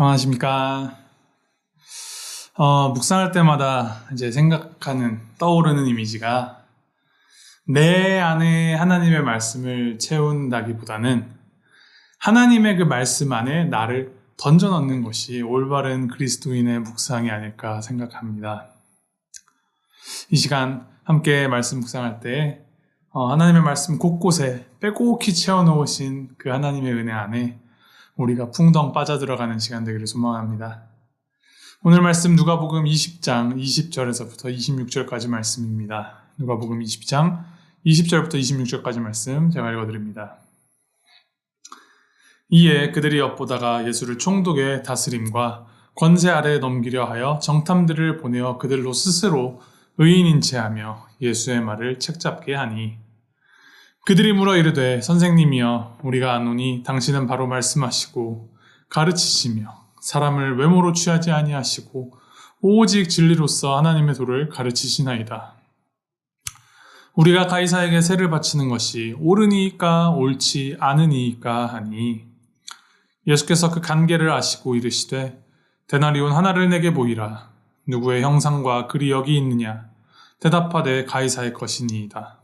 안녕하십니까. 묵상할 때마다 이제 떠오르는 이미지가 내 안에 하나님의 말씀을 채운다기보다는 하나님의 그 말씀 안에 나를 던져 넣는 것이 올바른 그리스도인의 묵상이 아닐까 생각합니다. 이 시간 함께 말씀 묵상할 때 하나님의 말씀 곳곳에 빼곡히 채워놓으신 그 하나님의 은혜 안에 우리가 풍덩 빠져들어가는 시간 되기를 소망합니다. 오늘 말씀 누가복음 20장 20절에서부터 26절까지 말씀입니다. 누가복음 20장 20절부터 26절까지 말씀 제가 읽어드립니다. 이에 그들이 엿보다가 예수를 총독의 다스림과 권세 아래에 넘기려 하여 정탐들을 보내어 그들로 스스로 의인인 체하며 예수의 말을 책잡게 하니 그들이 물어 이르되 선생님이여 우리가 아노니 당신은 바로 말씀하시고 가르치시며 사람을 외모로 취하지 아니하시고 오직 진리로서 하나님의 도를 가르치시나이다. 우리가 가이사에게 세를 바치는 것이 옳으니까 옳지 않으니까 하니 예수께서 그 간계를 아시고 이르시되 데나리온 하나를 내게 보이라. 누구의 형상과 글이 여기 있느냐? 대답하되 가이사의 것이니이다.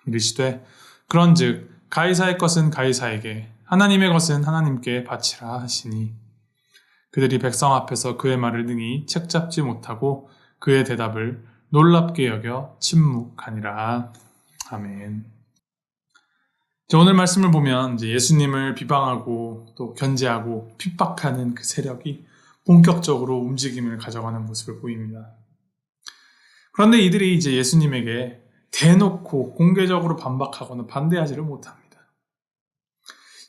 이르시되 그런즉 가이사의 것은 가이사에게 하나님의 것은 하나님께 바치라 하시니 그들이 백성 앞에서 그의 말을 능히 책잡지 못하고 그의 대답을 놀랍게 여겨 침묵하니라. 아멘. 오늘 말씀을 보면 이제 예수님을 비방하고 또 견제하고 핍박하는 그 세력이 본격적으로 움직임을 가져가는 모습을 보입니다. 그런데 이들이 이제 예수님에게 대놓고 공개적으로 반박하거나 반대하지를 못합니다.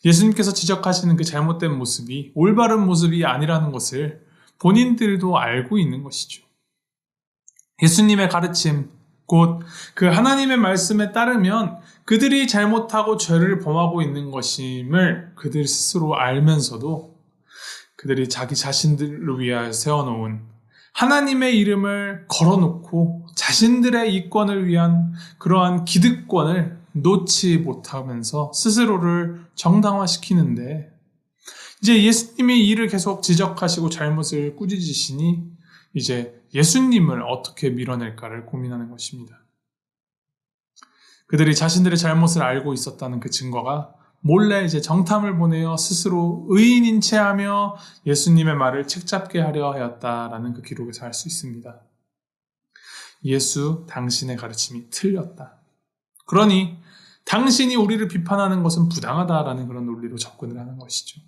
예수님께서 지적하시는 그 잘못된 모습이 올바른 모습이 아니라는 것을 본인들도 알고 있는 것이죠. 예수님의 가르침, 곧 그 하나님의 말씀에 따르면 그들이 잘못하고 죄를 범하고 있는 것임을 그들 스스로 알면서도 그들이 자기 자신들을 위하여 세워놓은 하나님의 이름을 걸어놓고 자신들의 이권을 위한 그러한 기득권을 놓지 못하면서 스스로를 정당화시키는데 이제 예수님이 이를 계속 지적하시고 잘못을 꾸짖으시니 이제 예수님을 어떻게 밀어낼까를 고민하는 것입니다. 그들이 자신들의 잘못을 알고 있었다는 그 증거가 몰래 이제 정탐을 보내어 스스로 의인인 체하며 예수님의 말을 책잡게 하려 하였다라는 그 기록에서 알 수 있습니다. 예수 당신의 가르침이 틀렸다. 그러니 당신이 우리를 비판하는 것은 부당하다라는 그런 논리로 접근을 하는 것이죠.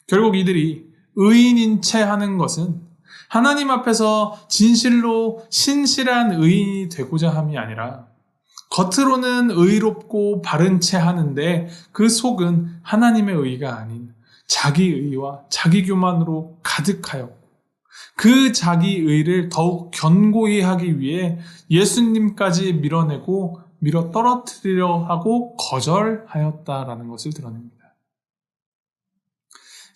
결국 이들이 의인인 체하는 것은 하나님 앞에서 진실로 신실한 의인이 되고자 함이 아니라 겉으로는 의롭고 바른 채 하는데 그 속은 하나님의 의가 아닌 자기 의와 자기 교만으로 가득하였고 그 자기 의를 더욱 견고히 하기 위해 예수님까지 밀어내고 밀어 떨어뜨리려 하고 거절하였다라는 것을 드러냅니다.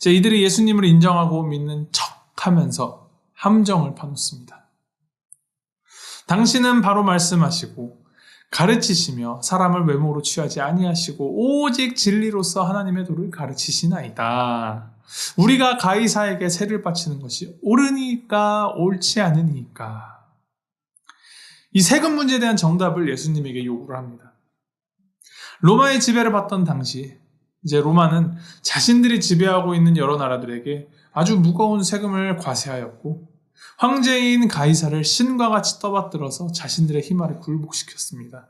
이들이 예수님을 인정하고 믿는 척하면서 함정을 파놓습니다. 당신은 바로 말씀하시고 가르치시며 사람을 외모로 취하지 아니하시고 오직 진리로서 하나님의 도를 가르치시나이다. 우리가 가이사에게 세를 바치는 것이 옳으니까 옳지 않으니까. 이 세금 문제에 대한 정답을 예수님에게 요구를 합니다. 로마의 지배를 받던 당시 이제 로마는 자신들이 지배하고 있는 여러 나라들에게 아주 무거운 세금을 과세하였고 황제인 가이사를 신과 같이 떠받들어서 자신들의 힘 아래 굴복시켰습니다.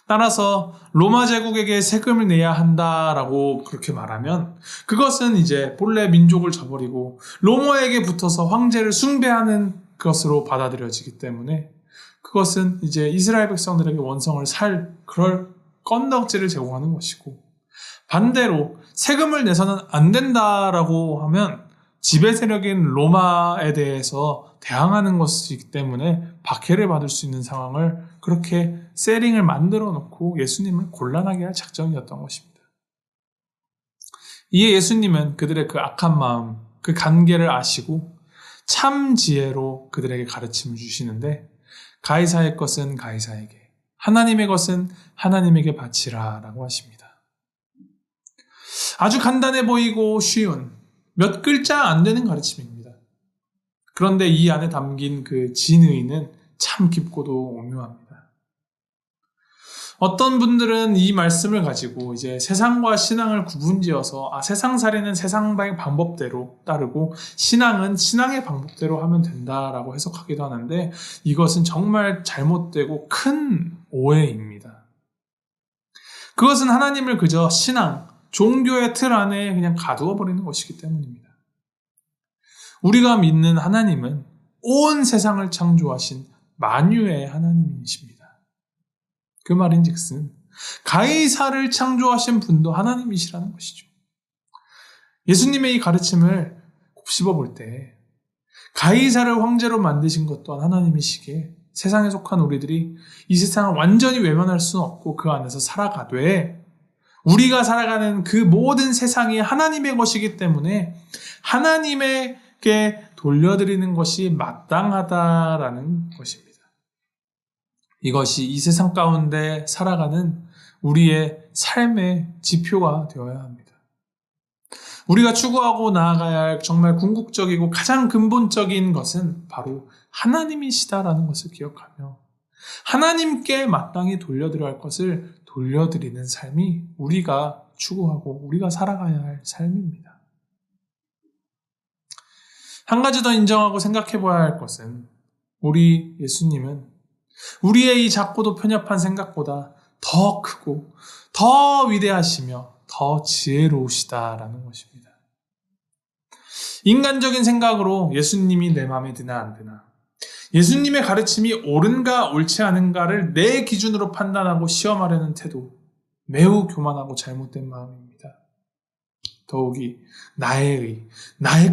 따라서 로마 제국에게 세금을 내야 한다라고 그렇게 말하면 그것은 이제 본래 민족을 저버리고 로마에게 붙어서 황제를 숭배하는 것으로 받아들여지기 때문에 그것은 이제 이스라엘 백성들에게 원성을 살 그럴 건덕지를 제공하는 것이고 반대로 세금을 내서는 안 된다라고 하면 지배 세력인 로마에 대해서 대항하는 것이기 때문에 박해를 받을 수 있는 상황을 그렇게 세링을 만들어 놓고 예수님을 곤란하게 할 작정이었던 것입니다. 이에 예수님은 그들의 그 악한 마음, 그 간계를 아시고 참 지혜로 그들에게 가르침을 주시는데 가이사의 것은 가이사에게, 하나님의 것은 하나님에게 바치라 라고 하십니다. 아주 간단해 보이고 쉬운 몇 글자 안 되는 가르침입니다. 그런데 이 안에 담긴 그 진의는 참 깊고도 오묘합니다. 어떤 분들은 이 말씀을 가지고 이제 세상과 신앙을 구분지어서 세상살이는 세상의 방법대로 따르고 신앙은 신앙의 방법대로 하면 된다라고 해석하기도 하는데 이것은 정말 잘못되고 큰 오해입니다. 그것은 하나님을 그저 신앙, 종교의 틀 안에 그냥 가두어 버리는 것이기 때문입니다. 우리가 믿는 하나님은 온 세상을 창조하신 만유의 하나님이십니다. 그 말인즉슨 가이사를 창조하신 분도 하나님이시라는 것이죠. 예수님의 이 가르침을 곱씹어 볼 때 가이사를 황제로 만드신 것 또한 하나님이시기에 세상에 속한 우리들이 이 세상을 완전히 외면할 수는 없고 그 안에서 살아가되 우리가 살아가는 그 모든 세상이 하나님의 것이기 때문에 하나님에게 돌려드리는 것이 마땅하다라는 것입니다. 이것이 이 세상 가운데 살아가는 우리의 삶의 지표가 되어야 합니다. 우리가 추구하고 나아가야 할 정말 궁극적이고 가장 근본적인 것은 바로 하나님이시다라는 것을 기억하며 하나님께 마땅히 돌려드려야 할 것을 돌려드리는 삶이 우리가 추구하고 우리가 살아가야 할 삶입니다. 한 가지 더 인정하고 생각해 봐야 할 것은 우리 예수님은 우리의 이 작고도 편협한 생각보다 더 크고 더 위대하시며 더 지혜로우시다라는 것입니다. 인간적인 생각으로 예수님이 내 마음에 드나 안 드나, 예수님의 가르침이 옳은가 옳지 않은가를 내 기준으로 판단하고 시험하려는 태도, 매우 교만하고 잘못된 마음입니다. 더욱이 나의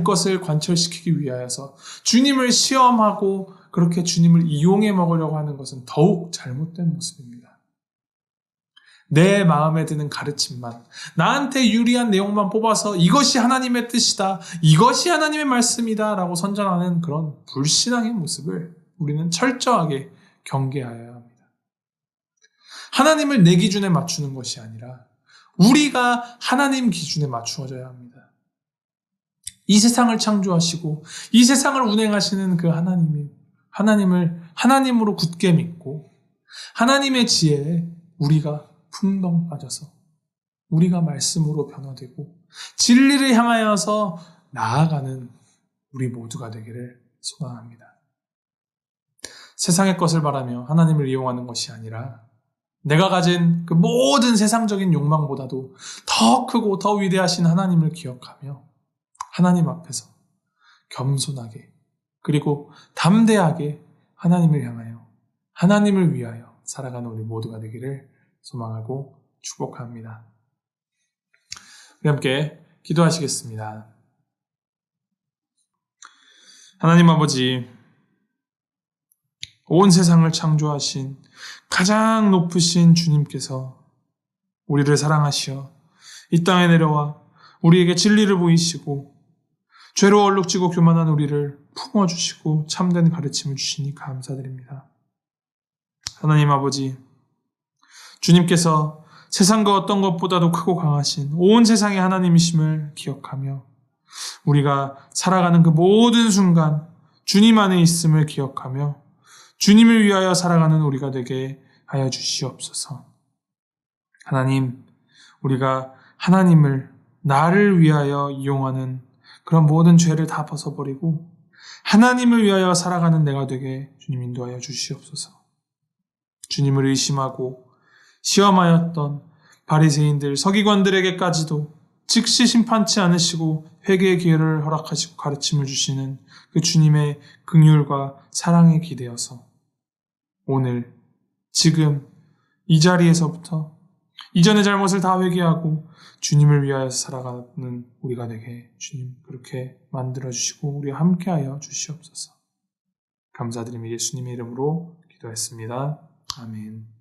것을 관철시키기 위하여서 주님을 시험하고 그렇게 주님을 이용해 먹으려고 하는 것은 더욱 잘못된 모습입니다. 내 마음에 드는 가르침만, 나한테 유리한 내용만 뽑아서 이것이 하나님의 뜻이다, 이것이 하나님의 말씀이다 라고 선전하는 그런 불신앙의 모습을 우리는 철저하게 경계하여야 합니다. 하나님을 내 기준에 맞추는 것이 아니라 우리가 하나님 기준에 맞추어져야 합니다. 이 세상을 창조하시고 이 세상을 운행하시는 그 하나님을 하나님으로 굳게 믿고 하나님의 지혜에 우리가 풍덩 빠져서 우리가 말씀으로 변화되고 진리를 향하여서 나아가는 우리 모두가 되기를 소망합니다. 세상의 것을 바라며 하나님을 이용하는 것이 아니라 내가 가진 그 모든 세상적인 욕망보다도 더 크고 더 위대하신 하나님을 기억하며 하나님 앞에서 겸손하게 그리고 담대하게 하나님을 향하여 하나님을 위하여 살아가는 우리 모두가 되기를 소망하고 축복합니다. 우리 함께 기도하시겠습니다. 하나님 아버지, 온 세상을 창조하신 가장 높으신 주님께서 우리를 사랑하시어 이 땅에 내려와 우리에게 진리를 보이시고 죄로 얼룩지고 교만한 우리를 품어주시고 참된 가르침을 주시니 감사드립니다. 하나님 아버지, 주님께서 세상과 어떤 것보다도 크고 강하신 온 세상의 하나님이심을 기억하며 우리가 살아가는 그 모든 순간 주님 안에 있음을 기억하며 주님을 위하여 살아가는 우리가 되게 하여 주시옵소서. 하나님, 우리가 하나님을 나를 위하여 이용하는 그런 모든 죄를 다 벗어버리고 하나님을 위하여 살아가는 내가 되게 주님 인도하여 주시옵소서. 주님을 의심하고 시험하였던 바리새인들, 서기관들에게까지도 즉시 심판치 않으시고 회개의 기회를 허락하시고 가르침을 주시는 그 주님의 긍휼과 사랑에 기대어서 오늘, 지금, 이 자리에서부터 이전의 잘못을 다 회개하고 주님을 위하여 살아가는 우리가 되게 주님 그렇게 만들어주시고 우리와 함께하여 주시옵소서. 감사드리며 예수님의 이름으로 기도했습니다. 아멘.